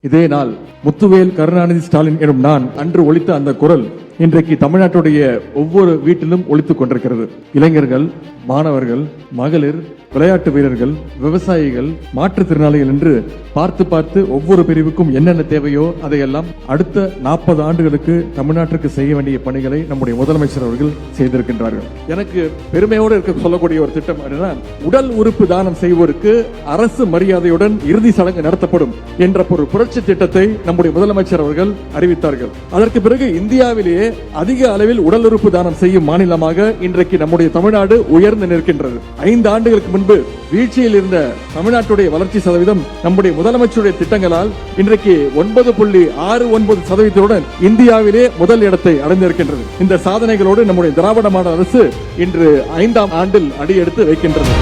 இதே நாள் முத்துவேல் கருணாநிதி ஸ்டாலின் எனும் நான் அன்று ஒலித்த அந்த குரல் இன்றைக்கு தமிழ்நாட்டுடைய ஒவ்வொரு வீட்டிலும் ஒலித்துக் கொண்டிருக்கிறது. இளைஞர்கள், மாணவர்கள், மகளிர், விளையாட்டு வீரர்கள், விவசாயிகள், மாற்றுத்திறனாளிகள் என்று பார்த்து பார்த்து ஒவ்வொரு பிரிவுக்கும் என்னென்ன தேவையோ அதையெல்லாம் அடுத்த 40 ஆண்டுகளுக்கு தமிழ்நாட்டிற்கு செய்ய வேண்டிய பணிகளை நம்முடைய முதலமைச்சர் அவர்கள் செய்திருக்கின்றார்கள். எனக்கு பெருமையோடு இருக்க சொல்லக்கூடிய ஒரு திட்டம் அப்படின்னா, உடல் உறுப்பு தானம் செய்வோருக்கு அரசு மரியாதையுடன் இறுதி சடங்கு நடத்தப்படும் என்ற ஒரு புரட்சி திட்டத்தை நம்முடைய முதலமைச்சர் அவர்கள் அறிவித்தார்கள். அதற்கு பிறகு இந்தியாவிலேயே அதிக அளவில் உடல் உறுப்பு தானம் செய்யும் மாநிலமாக இன்றைக்கு நம்முடைய தமிழ்நாடு உயர்ந்து நிற்கின்றது. 5 ஆண்டுகளுக்கு முன்பு வீழ்ச்சியில் இருந்த தமிழ்நாட்டுடைய வளர்ச்சி சதவீதம் நம்முடைய முதலமைச்சருடைய திட்டங்களால் இன்றைக்கு 9.69% இந்தியாவிலே முதல் இடத்தை அடைந்திருக்கின்றது. இந்த சாதனைகளோடு நம்முடைய திராவிட மாடல் அரசு இன்று 5ஆம் ஆண்டில் அடியெடுத்து வைக்கின்றது.